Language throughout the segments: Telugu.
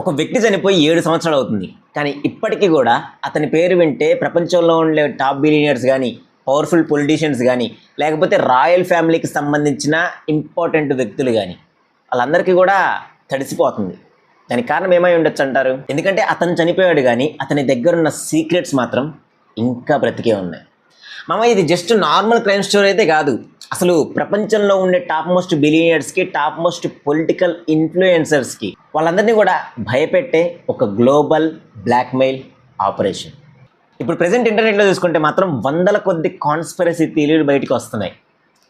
ఒక వ్యక్తి చనిపోయి 7 సంవత్సరాలు అవుతుంది. కానీ ఇప్పటికీ కూడా అతని పేరు వింటే ప్రపంచంలో ఉండే టాప్ బిలియనర్స్ కానీ, పవర్ఫుల్ పొలిటీషియన్స్ కానీ, లేకపోతే రాయల్ ఫ్యామిలీకి సంబంధించిన ఇంపార్టెంట్ వ్యక్తులు కానీ వాళ్ళందరికీ కూడా తడిసిపోతుంది. దానికి కారణం ఏమై ఉండొచ్చు అంటారు? ఎందుకంటే అతను చనిపోయాడు కానీ అతని దగ్గరున్న సీక్రెట్స్ మాత్రం ఇంకా బ్రతికే ఉన్నాయి. మామ, ఇది జస్ట్ నార్మల్ క్రైమ్ స్టోరీ అయితే కాదు. అసలు ప్రపంచంలో ఉండే టాప్ మోస్ట్ బిలియనర్స్కి, టాప్ మోస్ట్ పొలిటికల్ ఇన్ఫ్లుయెన్సర్స్కి వాళ్ళందరినీ కూడా భయపెట్టే ఒక గ్లోబల్ బ్లాక్మెయిల్ ఆపరేషన్. ఇప్పుడు ప్రజెంట్ ఇంటర్నెట్లో చూసుకుంటే మాత్రం వందల కొద్ది కాన్స్పిరసీ థియరీలు బయటకు వస్తున్నాయి.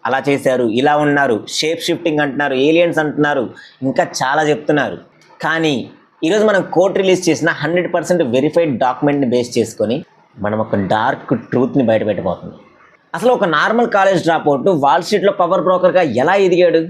అలా చేశారు, ఇలా ఉన్నారు, షేప్ షిఫ్టింగ్ అంటున్నారు, ఏలియన్స్ అంటున్నారు, ఇంకా చాలా చెప్తున్నారు. కానీ ఈరోజు మనం కోర్ట్ రిలీజ్ చేసిన 100% వెరిఫైడ్ డాక్యుమెంట్ని బేస్ చేసుకొని మనం ఒక డార్క్ ట్రూత్ని బయటపెట్టబోతున్నాం. అసలు ఒక normal college drop out wall స్ట్రీట్లో పవర్ బ్రోకర్గా ఎలా ఎదిగాడు?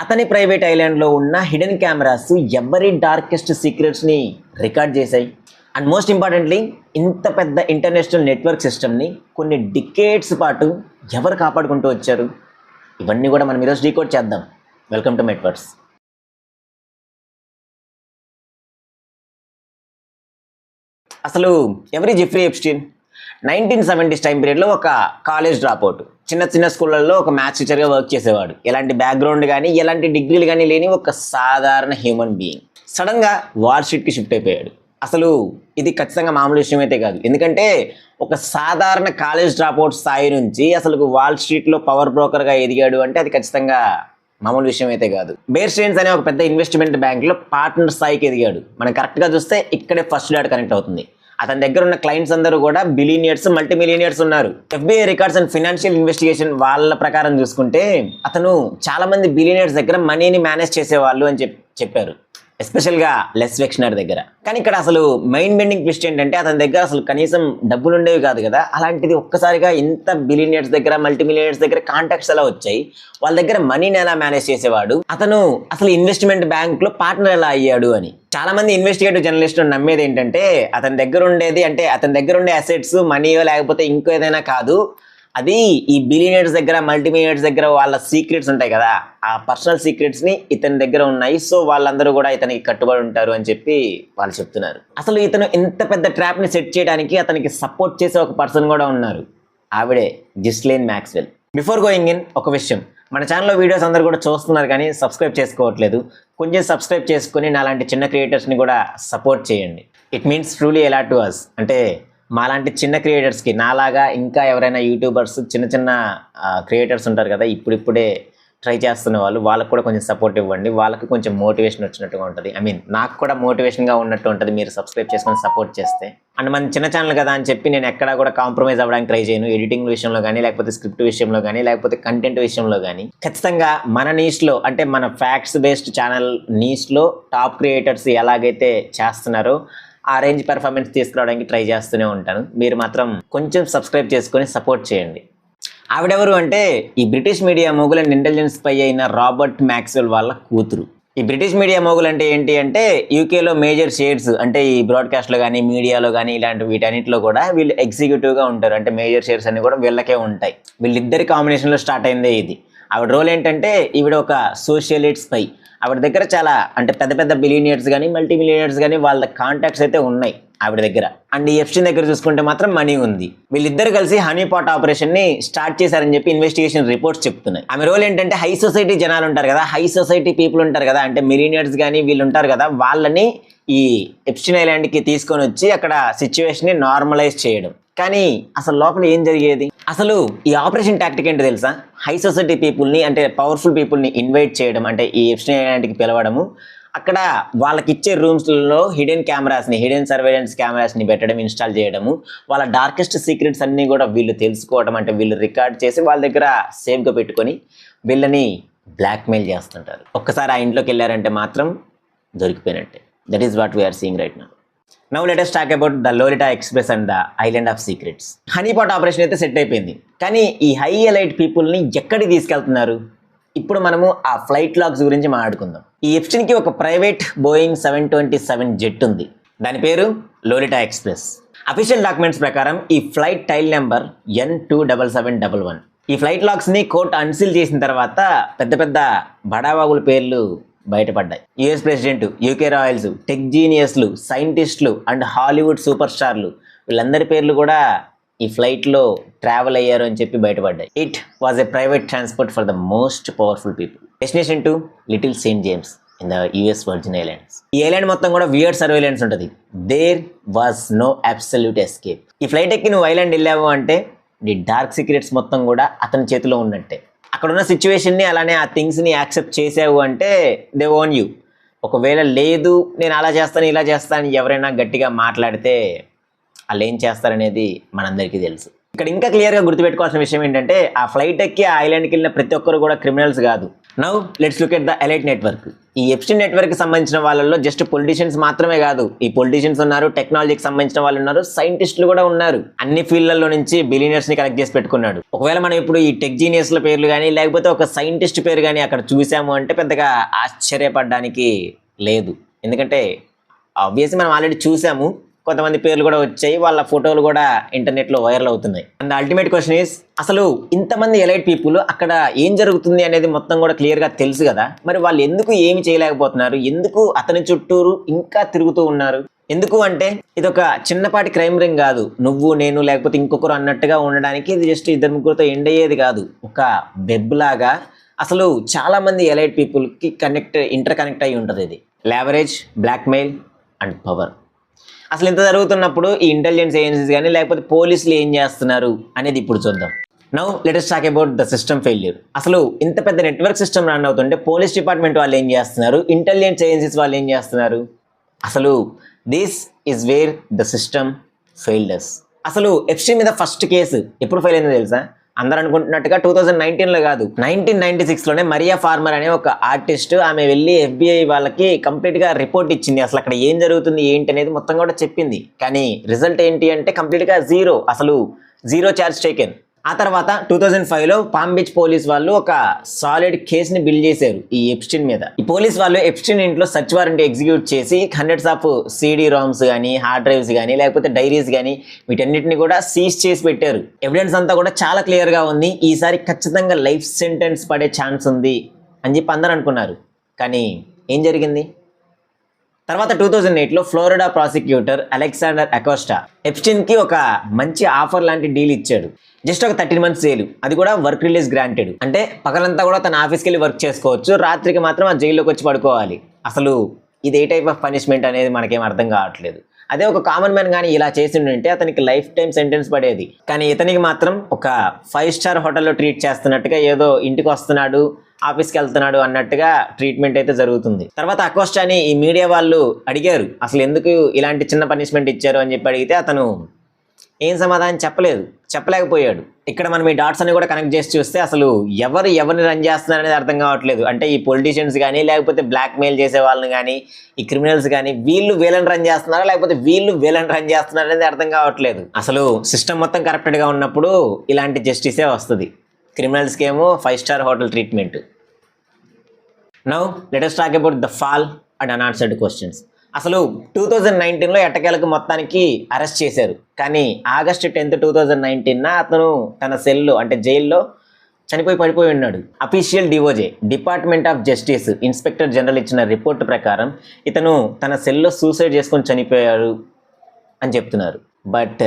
అతని ప్రైవేట్ ఐలాండ్లో ఉన్న హిడెన్ కెమెరాస్ ఎవరి డార్కెస్ట్ సీక్రెట్స్ని రికార్డ్ చేశాయి. అండ్ మోస్ట్ ఇంపార్టెంట్లీ, ఇంత పెద్ద ఇంటర్నేషనల్ నెట్వర్క్ సిస్టమ్ని కొన్ని డికేడ్స్ పాటు ఎవరు కాపాడుకుంటూ వచ్చారు? ఇవన్నీ కూడా మనం ఈరోజు డీకోడ్ చేద్దాం. Welcome to Metverse. అసలు ఎవరి జెఫ్రీ ఎప్స్టీన్? 1970s టైం పీరియడ్లో ఒక కాలేజ్ డ్రాప్ అవుట్, చిన్న స్కూళ్ళల్లో ఒక మ్యాథ్స్ టీచర్గా వర్క్ చేసేవాడు. ఎలాంటి బ్యాక్గ్రౌండ్ కానీ ఎలాంటి డిగ్రీలు కానీ లేని ఒక సాధారణ హ్యూమన్ బీయింగ్ సడన్గా వాల్ స్ట్రీట్కి షిఫ్ట్ అయిపోయాడు. అసలు ఇది ఖచ్చితంగా మామూలు విషయం అయితే కాదు. ఎందుకంటే ఒక సాధారణ కాలేజ్ డ్రాప్ అవుట్ స్థాయి నుంచి అసలు వాల్ స్ట్రీట్లో పవర్ బ్రోకర్గా ఎదిగాడు అంటే అది ఖచ్చితంగా మామూలు విషయం అయితే కాదు. బేర్ స్టెయిన్స్ అనే ఒక పెద్ద ఇన్వెస్ట్మెంట్ బ్యాంక్లో పార్ట్నర్ స్థాయికి ఎదిగాడు. మనం కరెక్ట్గా చూస్తే ఇక్కడే ఫస్ట్ డాట్ కనెక్ట్ అవుతుంది. అతని దగ్గర ఉన్న క్లయింట్స్ అందరూ కూడా బిలియనియర్స్, మల్టీ మిలియనియర్స్ ఉన్నారు. FBI records and financial investigation వాళ్ళ ప్రకారం చూసుకుంటే అతను చాలా మంది బిలియనియర్స్ దగ్గర మనీని మేనేజ్ చేసేవాళ్ళు అని చెప్పారు, ఎస్పెషల్గా లెస్ వెక్స్నర్ దగ్గర. కానీ ఇక్కడ అసలు మైండ్ బెండింగ్ ట్విస్ట్ ఏంటంటే అతని దగ్గర అసలు కనీసం డబ్బులు ఉండేవి కాదు కదా. అలాంటిది ఒక్కసారిగా ఇంత బిలియనియర్స్ దగ్గర, మల్టీ మిలియనియర్స్ దగ్గర కాంటాక్ట్స్ ఎలా వచ్చాయి? వాళ్ళ దగ్గర మనీని ఎలా మేనేజ్ చేసేవాడు? అతను అసలు ఇన్వెస్ట్మెంట్ బ్యాంక్లో పార్ట్నర్ ఎలా అయ్యాడు అని చాలా మంది ఇన్వెస్టిగేటివ్ జర్నలిస్టులు నమ్మేది ఏంటంటే అతని దగ్గర ఉండేది అంటే అతని దగ్గర ఉండే అసెట్స్ మనీయో లేకపోతే ఇంకో ఏదైనా కాదు, అది ఈ బిలియనర్స్ దగ్గర, మల్టీ మిలియనర్స్ దగ్గర వాళ్ళ సీక్రెట్స్ ఉంటాయి కదా, ఆ పర్సనల్ సీక్రెట్స్ని ఇతని దగ్గర ఉన్నాయి. సో వాళ్ళందరూ కూడా ఇతనికి కట్టుబడి ఉంటారు అని చెప్పి వాళ్ళు చెప్తున్నారు. అసలు ఇతను ఇంత పెద్ద ట్రాప్ని సెట్ చేయడానికి అతనికి సపోర్ట్ చేసే ఒక పర్సన్ కూడా ఉన్నారు. ఆవిడే జిస్లెయిన్ మ్యాక్స్వెల్. బిఫోర్ గోయింగ్ ఇన్ ఒక విషయం, మన ఛానల్లో వీడియోస్ అందరూ కూడా చూస్తున్నారు కానీ సబ్స్క్రైబ్ చేసుకోవట్లేదు. కొంచెం సబ్స్క్రైబ్ చేసుకుని నాలాంటి చిన్న క్రియేటర్స్ని కూడా సపోర్ట్ చేయండి. It means truly a lot to us. అంటే మాలాంటి చిన్న క్రియేటర్స్కి, నాలాగా ఇంకా ఎవరైనా యూట్యూబర్స్, చిన్న క్రియేటర్స్ ఉంటారు కదా, ఇప్పుడిప్పుడే ట్రై చేస్తున్న వాళ్ళకి కూడా కొంచెం సపోర్ట్ ఇవ్వండి. వాళ్ళకి కొంచెం మోటివేషన్ వచ్చినట్టుగా ఉంటుంది. నాకు కూడా మోటివేషన్గా ఉన్నట్టు ఉంటుంది మీరు సబ్స్క్రైబ్ చేసుకొని సపోర్ట్ చేస్తే. అండ్ మన చిన్న ఛానల్ కదా అని చెప్పి నేను ఎక్కడా కూడా కాంప్రమైజ్ అవ్వడానికి ట్రై చేయను. ఎడిటింగ్ విషయంలో కానీ, లేకపోతే స్క్రిప్ట్ విషయంలో కానీ, లేకపోతే కంటెంట్ విషయంలో కానీ ఖచ్చితంగా మన నీష్లో, అంటే మన ఫ్యాక్ట్స్ బేస్డ్ ఛానల్ నీష్లో టాప్ క్రియేటర్స్ ఎలాగైతే చేస్తున్నారో ఆ రేంజ్ పెర్ఫార్మెన్స్ తీసుకురావడానికి ట్రై చేస్తూనే ఉంటాను. మీరు మాత్రం కొంచెం సబ్స్క్రైబ్ చేసుకొని సపోర్ట్ చేయండి. ఆవిడెవరు అంటే ఈ British media Mughal and intelligence పై అయిన రాబర్ట్ మ్యాక్స్వెల్ వాళ్ళ కూతురు. ఈ బ్రిటిష్ మీడియా మొగుల్ అంటే ఏంటి అంటే యూకేలో మేజర్ షేర్స్, అంటే ఈ బ్రాడ్కాస్ట్లో కానీ, మీడియాలో కానీ, ఇలాంటి వీటన్నిటిలో కూడా వీళ్ళు ఎగ్జిక్యూటివ్గా ఉంటారు. అంటే మేజర్ షేర్స్ అన్ని కూడా వీళ్ళకే ఉంటాయి. వీళ్ళిద్దరి కాంబినేషన్లో స్టార్ట్ అయిందే ఇది. ఆవిడ రోల్ ఏంటంటే ఈవిడ ఒక సోషలిస్ట్ స్పై. ఆవిడ దగ్గర చాలా అంటే పెద్ద బిలియనియర్స్ కానీ, మల్టీ మిలియనియర్స్ కానీ వాళ్ళ కాంటాక్ట్స్ అయితే ఉన్నాయి ఆవిడ దగ్గర. అండ్ ఈ ఎప్స్టీన్ దగ్గర చూసుకుంటే మాత్రం మనీ ఉంది. వీళ్ళిద్దరు కలిసి హనీ పాట్ ఆపరేషన్ని స్టార్ట్ చేశారని చెప్పి ఇన్వెస్టిగేషన్ రిపోర్ట్స్ చెప్తున్నాయి. ఆమె రోల్ ఏంటంటే హై సొసైటీ జనాలు ఉంటారు కదా, హై సొసైటీ పీపుల్ ఉంటారు కదా, అంటే మిలియనియర్స్ కానీ వీళ్ళు ఉంటారు కదా, వాళ్ళని ఈ ఎప్స్టీన్ ఐలాండ్కి తీసుకొని వచ్చి అక్కడ సిచ్యువేషన్ని నార్మలైజ్ చేయడం. కానీ అసలు లోపల ఏం జరిగేది? అసలు ఈ ఆపరేషన్ టాక్టిక్ ఏంటో తెలుసా? హై సొసైటీ పీపుల్ని, అంటే పవర్ఫుల్ పీపుల్ని ఇన్వైట్ చేయడం, అంటే ఈ ఎప్స్టీన్ ఐలాండ్కి పిలవడము, అక్కడ వాళ్ళకి ఇచ్చే రూమ్స్లలో హిడెన్ సర్వేలెన్స్ కెమెరాస్ని పెట్టడం, ఇన్స్టాల్ చేయడము, వాళ్ళ డార్కెస్ట్ సీక్రెట్స్ అన్నీ కూడా వీళ్ళు తెలుసుకోవడం, అంటే వీళ్ళు రికార్డ్ చేసి వాళ్ళ దగ్గర సేఫ్గా పెట్టుకొని వీళ్ళని బ్లాక్మెయిల్ చేస్తుంటారు. ఒక్కసారి ఆ ఇంట్లోకి వెళ్ళారంటే మాత్రం దొరికిపోయినట్టే. That is what we are seeing right now. Now let us talk about the Lolita Express and the island of secrets. Honeypot operation అయితే సెట్ అయిపోయింది. కానీ ఈ హై ఎలైట్ పీపుల్ని ఎక్కడికి తీసుకెళ్తున్నారు? ఇప్పుడు మనము ఆ ఫ్లైట్ లాగ్స్ గురించి మాట్లాడుకుందాం. ఈ ఎప్స్టీన్కి ఒక ప్రైవేట్ బోయింగ్ 727 జెట్ ఉంది. దాని పేరు లోలిటా ఎక్స్ప్రెస్. అఫీషియల్ డాక్యుమెంట్స్ ప్రకారం ఈ ఫ్లైట్ టైల్ నెంబర్ N27711. ఈ ఫ్లైట్ లాగ్స్ని కోర్టు అన్సీల్ చేసిన తర్వాత పెద్ద బడాబాబుల పేర్లు బయటపడ్డాయి. US president, UK royals, tech జీనియస్లు, సైంటిస్టులు అండ్ హాలీవుడ్ సూపర్ స్టార్లు వీళ్ళందరి పేర్లు కూడా ఈ ఫ్లైట్లో ట్రావెల్ అయ్యారు అని చెప్పి బయటపడ్డాయి. It was a private transport for the most powerful people. Destination to Little Saint James in the US Virgin Islands. ఈ ఐలాండ్ మొత్తం కూడా వియర్డ్ సర్వేలెన్స్ ఉంటుంది. There was no absolute escape. ఈ ఫ్లైట్ ఎక్కి నువ్వు ఐలాండ్ వెళ్ళావు అంటే నీ డార్క్ సీక్రెట్స్ మొత్తం కూడా అతని చేతిలో ఉన్నట్టే. అక్కడ ఉన్న సిచ్యువేషన్ని అలానే ఆ థింగ్స్ని యాక్సెప్ట్ చేసావు అంటే దే ఓన్ యూ. ఒకవేళ లేదు నేను అలా చేస్తాను ఇలా చేస్తాను ఎవరైనా గట్టిగా మాట్లాడితే వాళ్ళు ఏం చేస్తారనేది మనందరికీ తెలుసు. ఇక్కడ ఇంకా క్లియర్గా గుర్తుపెట్టుకోవాల్సిన విషయం ఏంటంటే ఆ ఫ్లైట్ ఎక్కి ఆ ఐలాండ్కి వెళ్ళిన ప్రతి ఒక్కరు కూడా క్రిమినల్స్ కాదు. Now let's look at the elite network. ఈ ఎప్స్టీన్ నెట్వర్క్కి సంబంధించిన వాళ్ళలో జస్ట్ పొలిటీషియన్స్ మాత్రమే కాదు, ఈ పొలిటీషియన్స్ ఉన్నారు, టెక్నాలజీకి సంబంధించిన వాళ్ళు ఉన్నారు, సైంటిస్టులు కూడా ఉన్నారు. అన్ని ఫీల్డ్లలో నుంచి బిలియనర్స్ని కలెక్ట్ చేసి పెట్టుకున్నాడు. ఒకవేళ మనం ఇప్పుడు ఈ టెక్ జీనియస్ల పేర్లు కానీ లేకపోతే ఒక సైంటిస్ట్ పేరు కానీ అక్కడ చూసాము అంటే పెద్దగా ఆశ్చర్యపడడానికి లేదు. ఎందుకంటే ఆబ్వియస్లీ మనం ఆల్రెడీ చూసాము, కొంతమంది పేర్లు కూడా వచ్చాయి, వాళ్ళ ఫోటోలు కూడా ఇంటర్నెట్లో వైరల్ అవుతున్నాయి. అండ్ అల్టిమేట్ క్వశ్చన్ ఈస్ అసలు ఇంతమంది ఎలైట్ పీపుల్ అక్కడ ఏం జరుగుతుంది అనేది మొత్తం కూడా క్లియర్గా తెలుసు కదా, మరి వాళ్ళు ఎందుకు ఏమి చేయలేకపోతున్నారు, ఎందుకు అతని చుట్టూరు ఇంకా తిరుగుతూ ఉన్నారు? ఎందుకు అంటే ఇది ఒక చిన్నపాటి క్రైమ్ రింగ్ కాదు, నువ్వు నేను లేకపోతే ఇంకొకరు అన్నట్టుగా ఉండడానికి ఇది జస్ట్ ఇద్దరు ముగ్గురుతో ఎండ్ అయ్యేది కాదు. ఒక వెబ్ లాగా అసలు చాలా మంది ఎలైట్ పీపుల్కి ఇంటర్ కనెక్ట్ అయి ఉంటుంది. ఇది లెవరేజ్, బ్లాక్మెయిల్ అండ్ పవర్. అసలు ఇంత జరుగుతున్నప్పుడు ఈ ఇంటెలిజెన్స్ ఏజెన్సీస్ కానీ లేకపోతే పోలీసులు ఏం చేస్తున్నారు అనేది ఇప్పుడు చూద్దాం. Now let us talk about the system failure. అసలు ఇంత పెద్ద నెట్వర్క్ సిస్టమ్ రన్ అవుతుంటే పోలీస్ డిపార్ట్మెంట్ వాళ్ళు ఏం చేస్తున్నారు, ఇంటెలిజెన్స్ ఏజెన్సీస్ వాళ్ళు ఏం చేస్తున్నారు? అసలు this is where the system failed us. అసలు ఎప్స్టీన్ మీద ఫస్ట్ కేసు ఎప్పుడు ఫెయిల్ అయిందో తెలుసా? అందరూ అనుకుంటున్నట్టుగా 2019లో కాదు, 1996లోనే మరియా ఫార్మర్ అనే ఒక ఆర్టిస్ట్ ఆమె వెళ్ళి FBI వాళ్ళకి కంప్లీట్గా రిపోర్ట్ ఇచ్చింది. అసలు అక్కడ ఏం జరుగుతుంది ఏంటి అనేది మొత్తం కూడా చెప్పింది. కానీ రిజల్ట్ ఏంటి అంటే కంప్లీట్గా జీరో, అసలు జీరో ఛార్జ్ టేకెన్. ఆ తర్వాత 2005లో పామ్ బీచ్ పోలీస్ వాళ్ళు ఒక సాలిడ్ కేసుని బిల్డ్ చేశారు ఈ ఎప్స్టీన్ మీద. ఈ పోలీస్ వాళ్ళు ఎప్స్టీన్ ఇంట్లో సర్చ్ వారెంట్ ఎగ్జిక్యూట్ చేసి హండ్రెడ్స్ ఆఫ్ CD ROMs కానీ హార్డ్ డ్రైవ్స్ కానీ లేకపోతే డైరీస్ కానీ వీటన్నిటిని కూడా సీజ్ చేసి పెట్టారు. ఎవిడెన్స్ అంతా కూడా చాలా క్లియర్గా ఉంది. ఈసారి ఖచ్చితంగా లైఫ్ సెంటెన్స్ పడే ఛాన్స్ ఉంది అని చెప్పి అందరూ అనుకున్నారు. కానీ ఏం జరిగింది? తర్వాత 2008లో ఫ్లోరిడా ప్రాసిక్యూటర్ అలెగ్జాండర్ అకోస్టా ఎప్స్టీన్కి ఒక మంచి ఆఫర్ లాంటి డీల్ ఇచ్చాడు. జస్ట్ ఒక 13 months జైలు, అది కూడా వర్క్ రిలీజ్ గ్రాంటెడ్. అంటే పగలంతా కూడా తన ఆఫీస్కి వెళ్ళి వర్క్ చేసుకోవచ్చు, రాత్రికి మాత్రం ఆ జైల్లోకి వచ్చి పడుకోవాలి. అసలు ఇది ఏ టైప్ ఆఫ్ పనిష్మెంట్ అనేది మనకేం అర్థం కావట్లేదు. అదే ఒక కామన్ మ్యాన్ కానీ ఇలా చేసిండే అతనికి లైఫ్ టైం సెంటెన్స్ పడేది. కానీ ఇతనికి మాత్రం ఒక 5-star హోటల్లో ట్రీట్ చేస్తున్నట్టుగా, ఏదో ఇంటికి వస్తున్నాడు ఆఫీస్కి వెళ్తున్నాడు అన్నట్టుగా ట్రీట్మెంట్ అయితే జరుగుతుంది. తర్వాత అకోస్టాని ఈ మీడియా వాళ్ళు అడిగారు అసలు ఎందుకు ఇలాంటి చిన్న పనిష్మెంట్ ఇచ్చారు అని చెప్పి అడిగితే అతను ఏం సమాధానం చెప్పలేకపోయాడు. ఇక్కడ మనం ఈ డాట్స్ అన్ని కూడా కనెక్ట్ చేసి చూస్తే అసలు ఎవరిని రన్ చేస్తున్నారు అనేది అర్థం కావట్లేదు. అంటే ఈ పొలిటీషియన్స్ కానీ లేకపోతే బ్లాక్మెయిల్ చేసే వాళ్ళని కానీ ఈ క్రిమినల్స్ కానీ వీళ్ళని రన్ చేస్తున్నారా లేకపోతే వీళ్ళని రన్ చేస్తున్నారు అనేది అర్థం కావట్లేదు. అసలు సిస్టమ్ మొత్తం కరెక్టెడ్గా ఉన్నప్పుడు ఇలాంటి జస్టిసే వస్తుంది. క్రిమినల్స్కి ఏమో 5-star hotel treatment. Now let us talk about the fall and unanswered questions. అసలు 2019లో ఎట్టకేలకు మొత్తానికి అరెస్ట్ చేశారు. కానీ August 10, 2019 అతను తన సెల్లో అంటే జైల్లో పడిపోయి ఉన్నాడు. Official డిఓజే department of justice inspector general ఇచ్చిన రిపోర్ట్ ప్రకారం ఇతను తన సెల్లో సూసైడ్ చేసుకొని చనిపోయాడు అని చెప్తున్నారు. But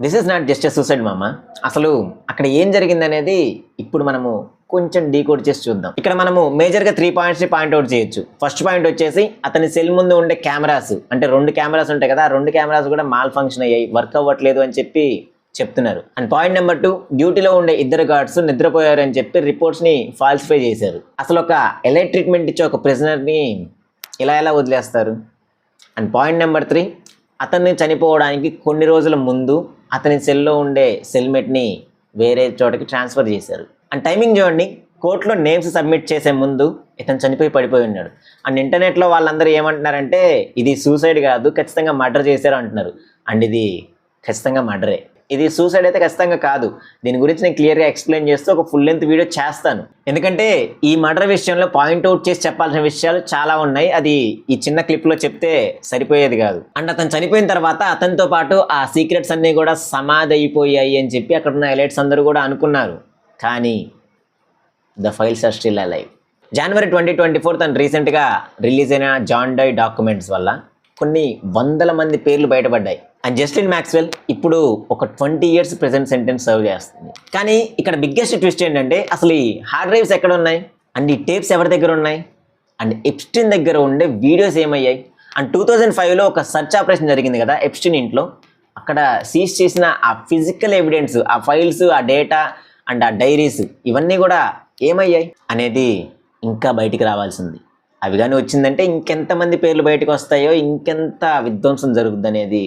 this is not just a suicide మామ. అసలు అక్కడ ఏం జరిగింది అనేది ఇప్పుడు మనము కొంచెం డీకోడ్ చేసి చూద్దాం. ఇక్కడ మనము మేజర్గా 3 pointsని పాయింట్అవుట్ చేయొచ్చు. ఫస్ట్ పాయింట్ వచ్చేసి అతని సెల్ ముందు ఉండే కెమెరాస్, అంటే 2 కెమెరాస్ ఉంటాయి కదా, ఆ 2 కెమెరాస్ కూడా మాల్ ఫంక్షన్ అయ్యాయి, వర్క్ అవ్వట్లేదు అని చెప్పి చెప్తున్నారు. అండ్ పాయింట్ నెంబర్ 2, డ్యూటీలో ఉండే 2 guards నిద్రపోయారు అని చెప్పి రిపోర్ట్స్ని ఫాల్సిఫై చేశారు. అసలు ఒక ఎలైట్ ట్రీట్మెంట్ ఇచ్చే ఒక ప్రిజనర్ని ఎలా వదిలేస్తారు? అండ్ పాయింట్ నెంబర్ 3, అతన్ని చనిపోవడానికి కొన్ని రోజుల ముందు అతని సెల్లో ఉండే సెల్మేట్ని వేరే చోటకి ట్రాన్స్ఫర్ చేశారు. అండ్ టైమింగ్ చూడండి, కోర్టులో నేమ్స్ సబ్మిట్ చేసే ముందు ఇతను పడిపోయి ఉన్నాడు. అండ్ ఇంటర్నెట్లో వాళ్ళందరూ ఏమంటున్నారంటే ఇది సూసైడ్ కాదు, ఖచ్చితంగా మర్డర్ చేశారు అంటున్నారు. అండ్ ఇది ఖచ్చితంగా మర్డరే. ఇది సూసైడ్ అయితే ఖచ్చితంగా కాదు. దీని గురించి నేను క్లియర్గా ఎక్స్ప్లెయిన్ చేస్తూ ఒక ఫుల్ లెంత్ వీడియో చేస్తాను. ఎందుకంటే ఈ మర్డర్ విషయంలో పాయింట్అవుట్ చేసి చెప్పాల్సిన విషయాలు చాలా ఉన్నాయి. అది ఈ చిన్న క్లిప్లో చెప్తే సరిపోయేది కాదు. అండ్ అతను చనిపోయిన తర్వాత అతనితో పాటు ఆ సీక్రెట్స్ అన్నీ కూడా సమాధి అయిపోయాయి అని చెప్పి అక్కడ ఉన్న ఎలైట్స్ అందరూ కూడా అనుకున్నారు. కానీ the files are still alive. జనవరి 2024 తను రీసెంట్గా రిలీజ్ అయిన జాన్ డై డాక్యుమెంట్స్ వల్ల కొన్ని వందల మంది పేర్లు బయటపడ్డాయి. అండ్ జస్టిన్ మ్యాక్స్వెల్ ఇప్పుడు ఒక 20 years ప్రెసెంట్ సెంటెన్స్ సర్వ్ చేస్తుంది. కానీ ఇక్కడ బిగ్గెస్ట్ ట్విస్ట్ ఏంటంటే అసలు ఈ హార్డ్ డ్రైవ్స్ ఎక్కడ ఉన్నాయి, అండ్ ఈ టేప్స్ ఎవరి దగ్గర ఉన్నాయి, అండ్ ఎప్స్టీన్ దగ్గర ఉండే వీడియోస్ ఏమయ్యాయి. అండ్ 2005లో ఒక సర్చ్ ఆపరేషన్ జరిగింది కదా ఎప్స్టీన్ ఇంట్లో. అక్కడ సీజ్ చేసిన ఆ ఫిజికల్ ఎవిడెన్స్, ఆ ఫైల్స్, ఆ డేటా అండ్ ఆ డైరీస్ ఇవన్నీ కూడా ఏమయ్యాయి అనేది ఇంకా బయటికి రావాల్సింది. అవి కానీ వచ్చిందంటే ఇంకెంతమంది పేర్లు బయటకు వస్తాయో, ఇంకెంత విధ్వంసం జరుగుద్ది అనేది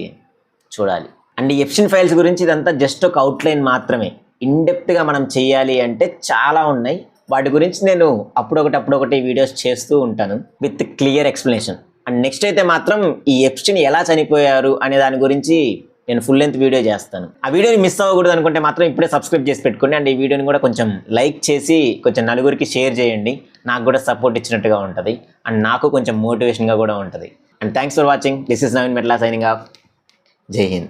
చూడాలి. అండ్ ఈ ఎప్స్టీన్ ఫైల్స్ గురించి ఇదంతా జస్ట్ ఒక అవుట్లైన్ మాత్రమే. ఇన్డెప్త్గా మనం చేయాలి అంటే చాలా ఉన్నాయి. వాటి గురించి నేను అప్పుడొకటి వీడియోస్ చేస్తూ ఉంటాను with clear explanation. And next అయితే మాత్రం ఈ ఎప్స్టీన్ ఎలా చనిపోయారు అనే దాని గురించి నేను ఫుల్ లెంత్ వీడియో చేస్తాను. ఆ వీడియోని మిస్ అవ్వకూడదు అనుకుంటే మాత్రం ఇప్పుడే సబ్స్క్రైబ్ చేసి పెట్టుకోండి. అండ్ ఈ వీడియోని కూడా కొంచెం లైక్ చేసి కొంచెం నలుగురికి షేర్ చేయండి. నాకు కూడా సపోర్ట్ ఇచ్చినట్టుగా ఉంటుంది అండ్ నాకు కొంచెం మోటివేషన్గా కూడా ఉంటుంది. And thanks for watching. This is Naveen Metla signing off. జై హింద్.